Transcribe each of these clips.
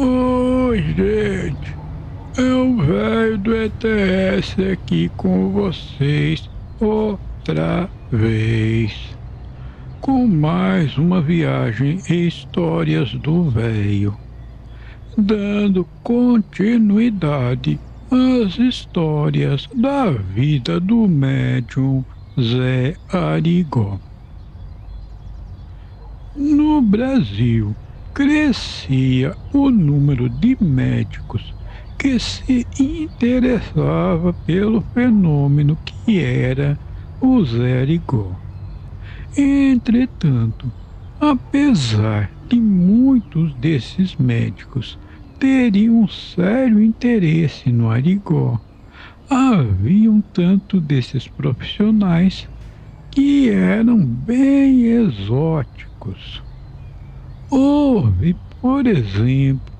Oi, gente. É o velho do ETS aqui com vocês outra vez. Com mais uma viagem em histórias do velho, dando continuidade às histórias da vida do médium Zé Arigó. No Brasil, crescia o número de médicos que se interessava pelo fenômeno que era o Zé Arigó. Entretanto, apesar de muitos desses médicos terem um sério interesse no Arigó, havia um tanto desses profissionais que eram bem exóticos. Houve, por exemplo,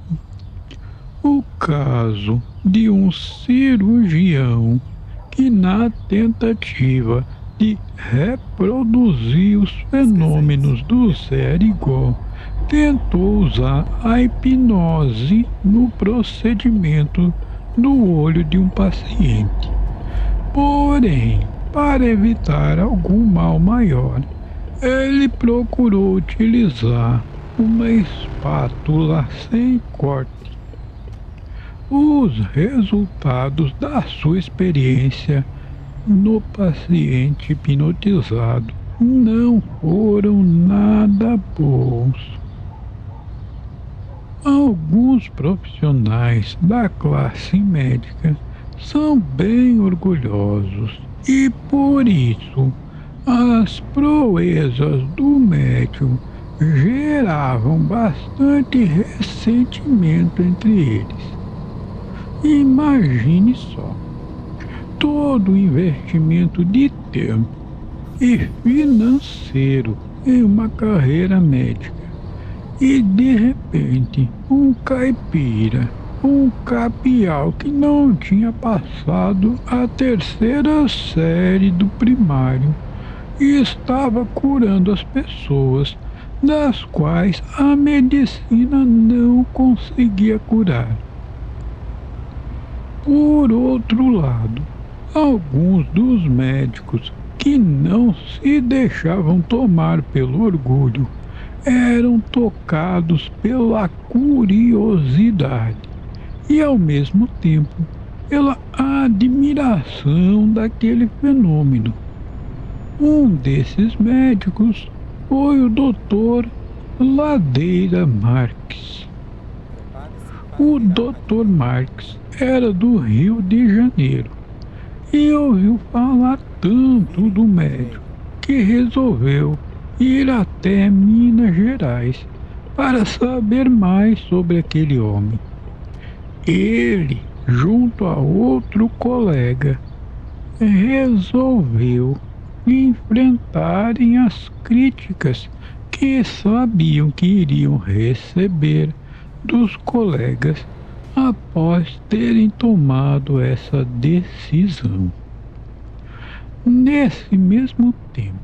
o caso de um cirurgião que, na tentativa de reproduzir os fenômenos do Zé Arigó, tentou usar a hipnose no procedimento do olho de um paciente. Porém, para evitar algum mal maior, ele procurou utilizar uma espátula sem corte. Os resultados da sua experiência no paciente hipnotizado não foram nada bons. Alguns profissionais da classe médica são bem orgulhosos e, por isso, as proezas do médium geravam bastante ressentimento entre eles. Imagine só, todo o investimento de tempo e financeiro em uma carreira médica e, de repente, um caipira, um capial que não tinha passado a terceira série do primário e estava curando as pessoas das quais a medicina não conseguia curar. Por outro lado, alguns dos médicos que não se deixavam tomar pelo orgulho eram tocados pela curiosidade e, ao mesmo tempo, pela admiração daquele fenômeno. Um desses médicos foi o Dr. Ladeira Marques. O Dr. Marques era do Rio de Janeiro e ouviu falar tanto do médico que resolveu ir até Minas Gerais para saber mais sobre aquele homem. Ele, junto a outro colega, resolveu enfrentarem as críticas que sabiam que iriam receber dos colegas após terem tomado essa decisão. Nesse mesmo tempo,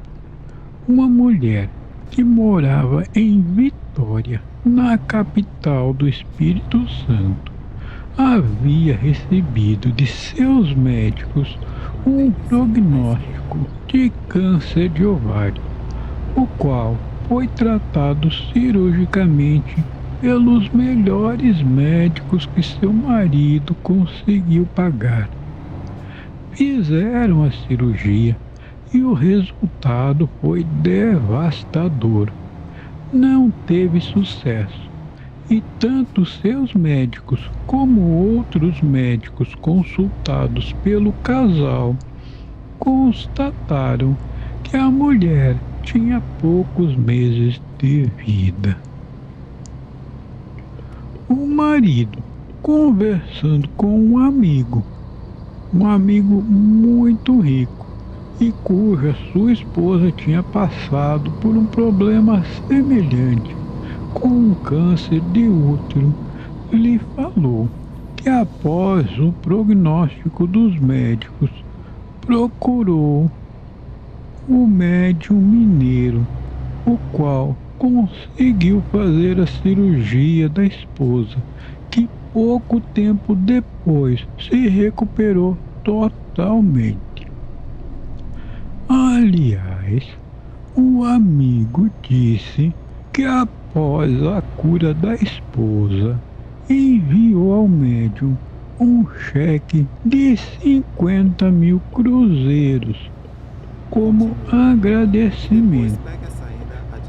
uma mulher que morava em Vitória, na capital do Espírito Santo, havia recebido de seus médicos um prognóstico de câncer de ovário, o qual foi tratado cirurgicamente pelos melhores médicos que seu marido conseguiu pagar. Fizeram a cirurgia e o resultado foi devastador. Não teve sucesso e tanto seus médicos como outros médicos consultados pelo casal constataram que a mulher tinha poucos meses de vida. O marido, conversando com um amigo muito rico e cuja sua esposa tinha passado por um problema semelhante com um câncer de útero, lhe falou que após o prognóstico dos médicos, procurou o médium mineiro, o qual conseguiu fazer a cirurgia da esposa, que pouco tempo depois se recuperou totalmente. Aliás, o amigo disse que após a cura da esposa, enviou ao médium um cheque de 50 mil cruzeiros como agradecimento.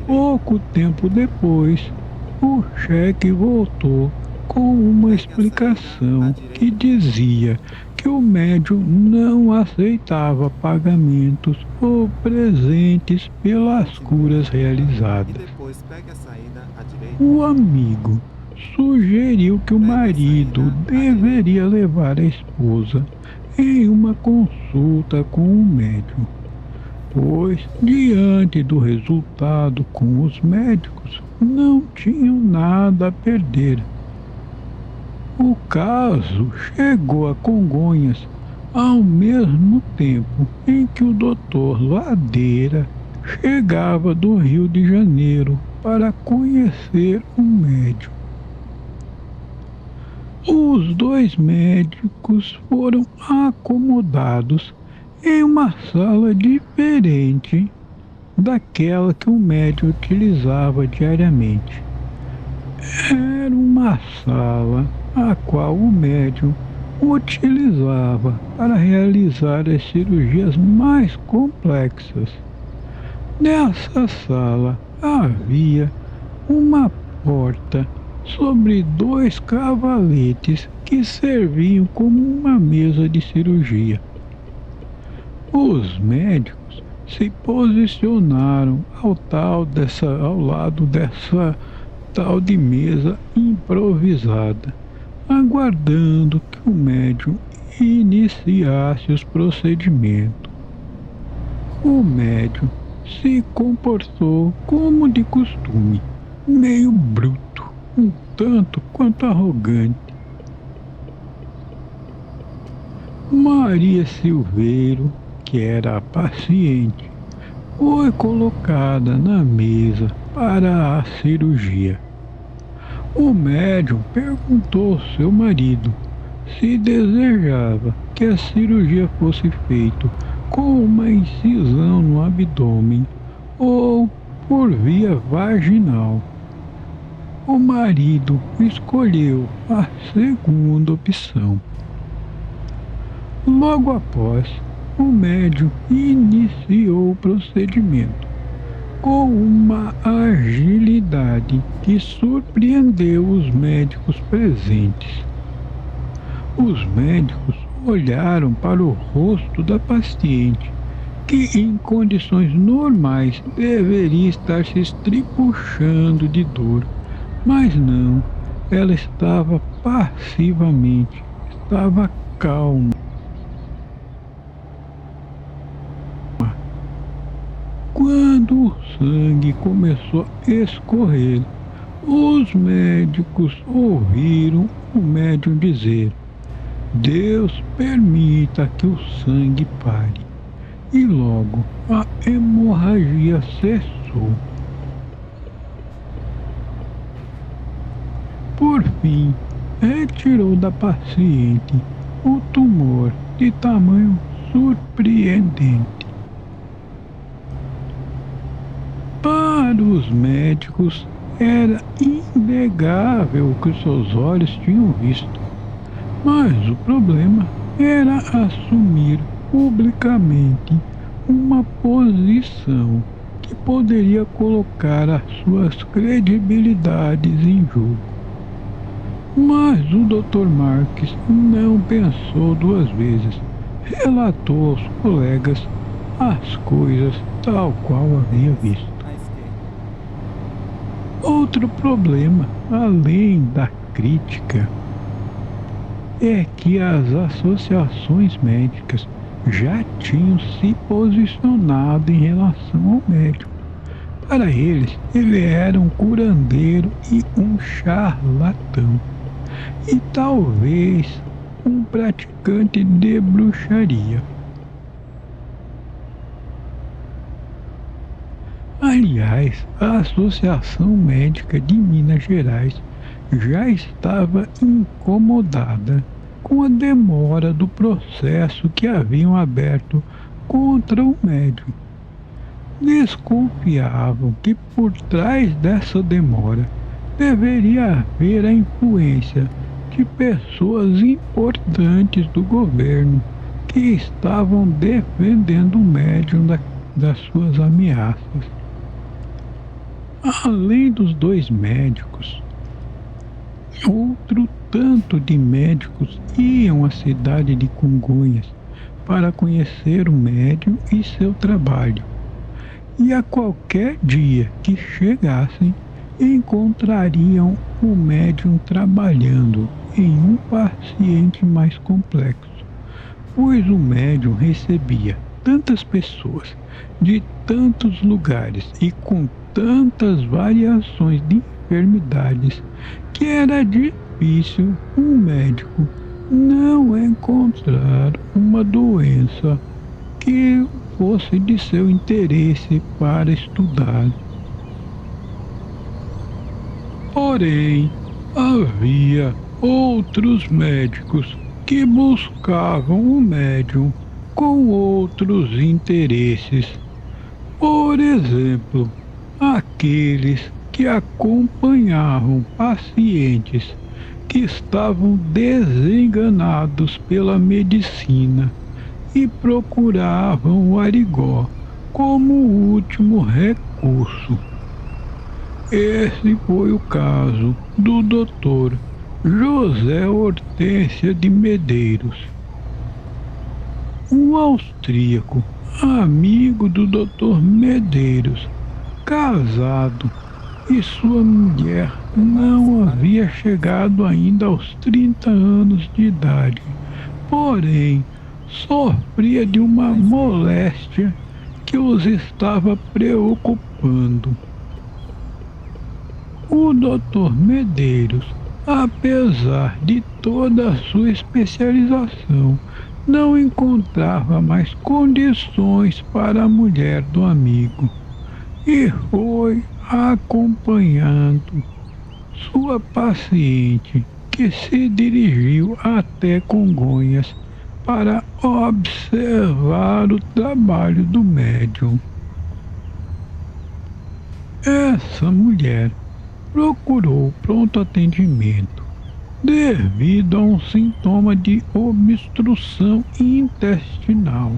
Pouco tempo depois, o cheque voltou com uma explicação que dizia que o médium não aceitava pagamentos ou presentes pelas curas realizadas. O amigo sugeriu que o marido deveria levar a esposa em uma consulta com o médium, pois, diante do resultado com os médicos, não tinham nada a perder. O caso chegou a Congonhas ao mesmo tempo em que o Dr. Ladeira chegava do Rio de Janeiro para conhecer um médico. Os dois médicos foram acomodados em uma sala diferente daquela que o médium utilizava diariamente. Era uma sala a qual o médium utilizava para realizar as cirurgias mais complexas. Nessa sala havia uma porta sobre dois cavaletes que serviam como uma mesa de cirurgia. Os médicos se posicionaram ao lado dessa tal de mesa improvisada, aguardando que o médium iniciasse os procedimentos. O médium se comportou como de costume, meio bruto, um tanto quanto arrogante. Maria Silveiro, que era a paciente, foi colocada na mesa para a cirurgia. O médium perguntou ao seu marido se desejava que a cirurgia fosse feita com uma incisão no abdômen ou por via vaginal. O marido escolheu a segunda opção. Logo após, o médium iniciou o procedimento com uma agilidade que surpreendeu os médicos presentes. Os médicos olharam para o rosto da paciente, que em condições normais deveria estar se estribuchando de dor, mas não, ela estava passivamente, estava calma. Quando o sangue começou a escorrer, os médicos ouviram o médium dizer: Deus permita que o sangue pare. E logo a hemorragia cessou. Por fim, retirou da paciente o tumor de tamanho surpreendente. Para os médicos, era inegável o que os seus olhos tinham visto. Mas o problema era assumir publicamente uma posição que poderia colocar as suas credibilidades em jogo. Mas o Dr. Marques não pensou duas vezes. Relatou aos colegas as coisas tal qual havia visto. Outro problema, além da crítica, é que as associações médicas já tinham se posicionado em relação ao médium. Para eles, ele era um curandeiro e um charlatão, e talvez um praticante de bruxaria. Aliás, a Associação Médica de Minas Gerais já estava incomodada com a demora do processo que haviam aberto contra o médium. Desconfiavam que por trás dessa demora deveria haver a influência de pessoas importantes do governo que estavam defendendo o médium das suas ameaças. Além dos dois médicos, outro tanto de médicos iam à cidade de Congonhas para conhecer o médium e seu trabalho. E a qualquer dia que chegassem, encontrariam o médium trabalhando em um paciente mais complexo, pois o médium recebia tantas pessoas de tantos lugares e com tantas variações de enfermidades que era difícil um médico não encontrar uma doença que fosse de seu interesse para estudar. Porém, havia outros médicos que buscavam o médium com outros interesses. Por exemplo, aqueles que acompanhavam pacientes que estavam desenganados pela medicina e procuravam o arigó como último recurso. Esse foi o caso do Dr. José Hortência de Medeiros, um austríaco, amigo do Dr. Medeiros, casado, e sua mulher não havia chegado ainda aos 30 anos de idade, porém sofria de uma moléstia que os estava preocupando. O Dr. Medeiros, apesar de toda a sua especialização, não encontrava mais condições para a mulher do amigo e foi acompanhando sua paciente, que se dirigiu até Congonhas para observar o trabalho do médium. Essa mulher procurou pronto atendimento devido a um sintoma de obstrução intestinal.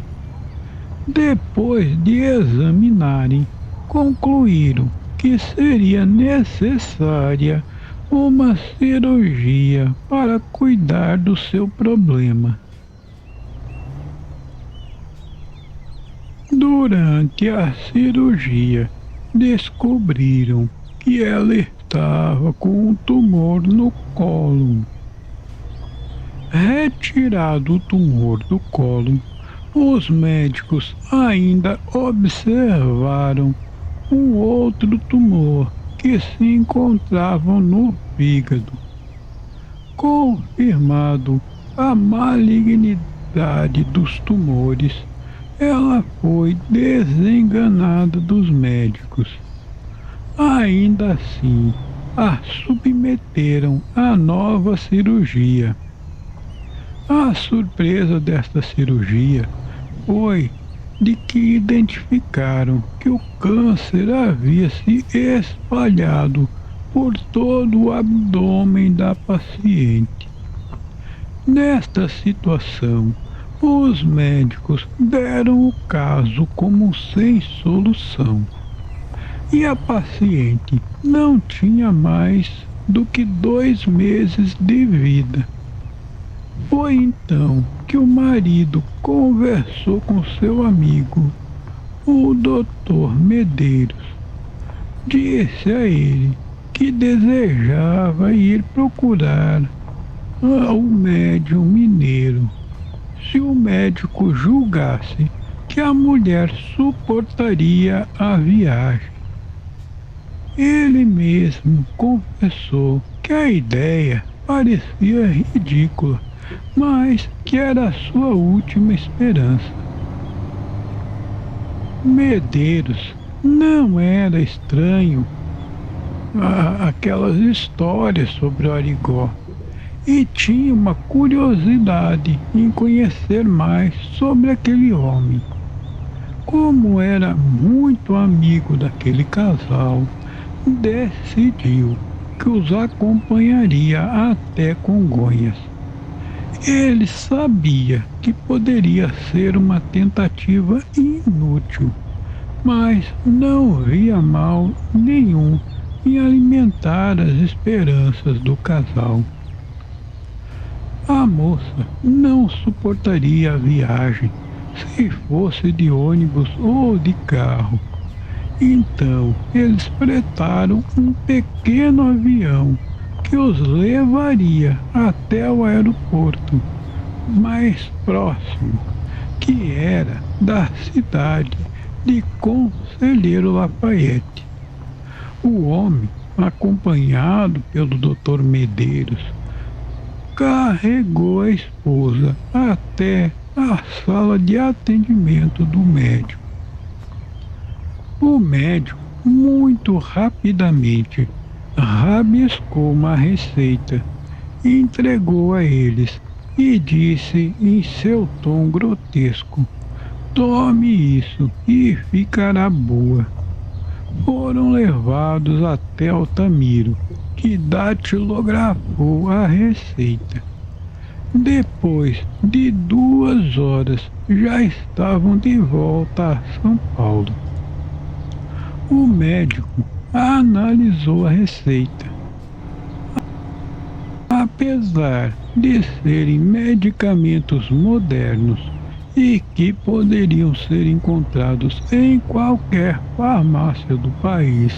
Depois de examinarem, concluíram que seria necessária uma cirurgia para cuidar do seu problema. Durante a cirurgia, descobriram que ela estava com um tumor no cólon. Retirado o tumor do cólon, os médicos ainda observaram um outro tumor que se encontrava no fígado. Confirmado a malignidade dos tumores, ela foi desenganada dos médicos. Ainda assim, a submeteram à nova cirurgia. A surpresa desta cirurgia foi de que identificaram que o câncer havia se espalhado por todo o abdômen da paciente. Nesta situação, os médicos deram o caso como sem solução e a paciente não tinha mais do que 2 meses de vida. Foi então que o marido conversou com seu amigo, o Dr. Medeiros. Disse a ele que desejava ir procurar o médium mineiro, se o médico julgasse que a mulher suportaria a viagem. Ele mesmo confessou que a ideia parecia ridícula, mas que era a sua última esperança. Medeiros não era estranho aquelas histórias sobre o Arigó e tinha uma curiosidade em conhecer mais sobre aquele homem. Como era muito amigo daquele casal, decidiu que os acompanharia até Congonhas. Ele sabia que poderia ser uma tentativa inútil, mas não via mal nenhum em alimentar as esperanças do casal. A moça não suportaria a viagem se fosse de ônibus ou de carro. Então eles fretaram um pequeno avião que os levaria até o aeroporto mais próximo, que era da cidade de Conselheiro Lafayette. O homem, acompanhado pelo Dr. Medeiros, carregou a esposa até a sala de atendimento do médico. O médico, muito rapidamente, rabiscou uma receita, entregou a eles e disse em seu tom grotesco: "Tome isso e ficará boa." Foram levados até Altamiro, que datilografou a receita. Depois de 2 horas, já estavam de volta a São Paulo. O médico analisou a receita. Apesar de serem medicamentos modernos e que poderiam ser encontrados em qualquer farmácia do país,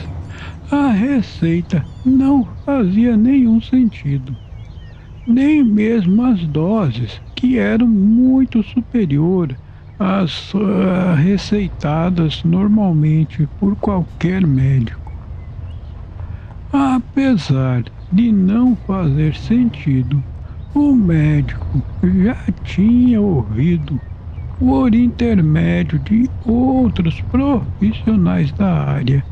a receita não fazia nenhum sentido. Nem mesmo as doses, que eram muito superiores às receitadas normalmente por qualquer médico. Apesar de não fazer sentido, o médico já tinha ouvido, por intermédio de outros profissionais da área,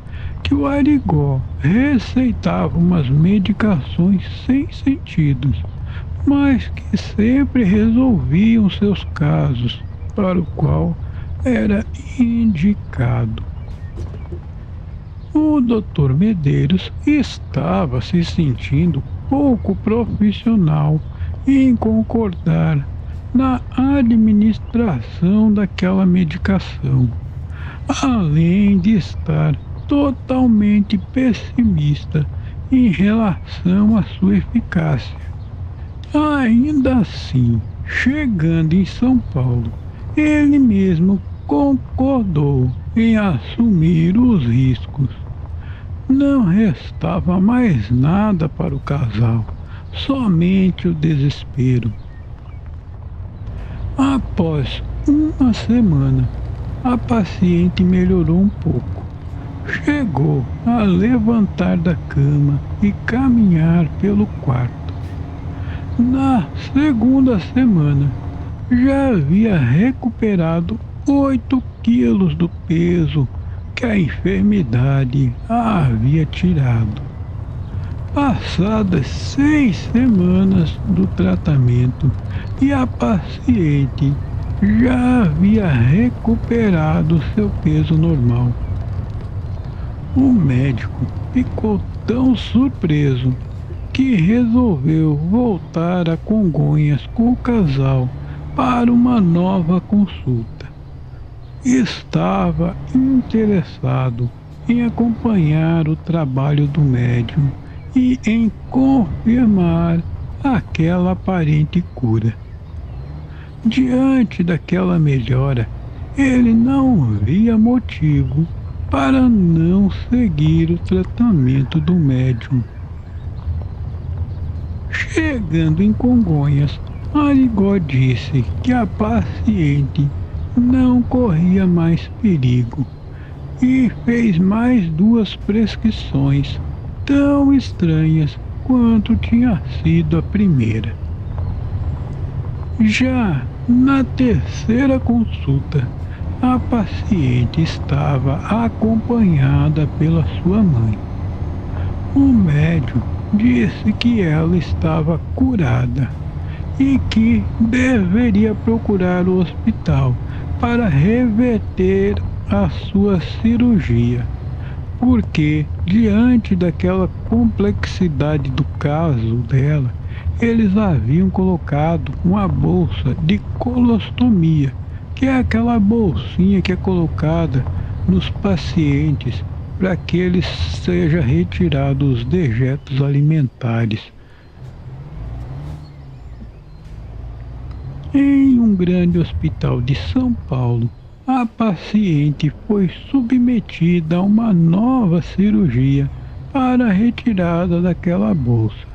que o Arigó receitava umas medicações sem sentido, mas que sempre resolviam seus casos, para o qual era indicado. O Dr. Medeiros estava se sentindo pouco profissional em concordar na administração daquela medicação, além de estar totalmente pessimista em relação à sua eficácia. Ainda assim, chegando em São Paulo, ele mesmo concordou em assumir os riscos. Não restava mais nada para o casal, somente o desespero. Após uma semana, a paciente melhorou um pouco. Chegou a levantar da cama e caminhar pelo quarto. Na segunda semana, já havia recuperado 8 quilos do peso que a enfermidade a havia tirado. Passadas 6 semanas do tratamento, e a paciente já havia recuperado seu peso normal. O médico ficou tão surpreso que resolveu voltar a Congonhas com o casal para uma nova consulta. Estava interessado em acompanhar o trabalho do médium e em confirmar aquela aparente cura. Diante daquela melhora, ele não via motivo para não seguir o tratamento do médium. Chegando em Congonhas, Arigó disse que a paciente não corria mais perigo e fez mais 2 prescrições tão estranhas quanto tinha sido a primeira. Já na terceira consulta, A paciente estava acompanhada pela sua mãe. O médico disse que ela estava curada e que deveria procurar o hospital para reverter a sua cirurgia, porque, diante daquela complexidade do caso dela, eles haviam colocado uma bolsa de colostomia, que é aquela bolsinha que é colocada nos pacientes para que eles sejam retirados os dejetos alimentares. Em um grande hospital de São Paulo, a paciente foi submetida a uma nova cirurgia para a retirada daquela bolsa.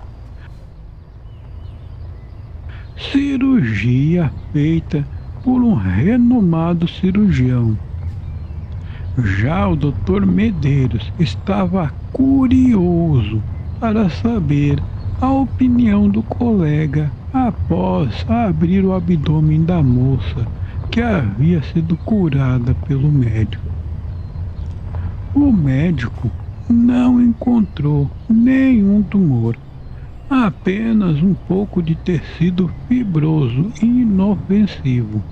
Cirurgia feita por um renomado cirurgião. Já o Dr. Medeiros estava curioso para saber a opinião do colega após abrir o abdômen da moça que havia sido curada pelo médico. O médico não encontrou nenhum tumor, apenas um pouco de tecido fibroso e inofensivo.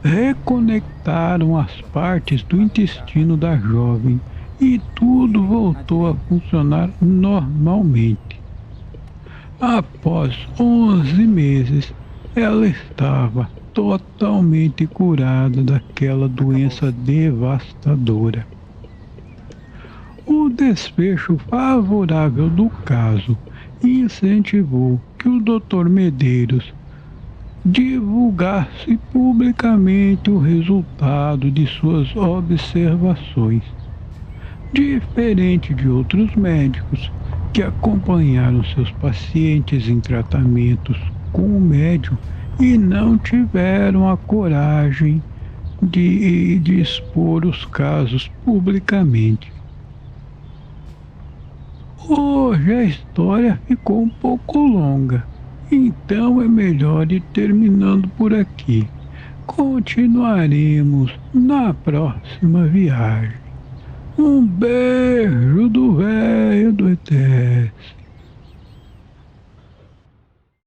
Reconectaram as partes do intestino da jovem e tudo voltou a funcionar normalmente. Após 11 meses, ela estava totalmente curada daquela doença devastadora. O desfecho favorável do caso incentivou que o Dr. Medeiros divulgasse publicamente o resultado de suas observações. Diferente de outros médicos que acompanharam seus pacientes em tratamentos com o médium e não tiveram a coragem de expor os casos publicamente. Hoje a história ficou um pouco longa, então é melhor ir terminando por aqui. Continuaremos na próxima viagem. Um beijo do velho do ETS.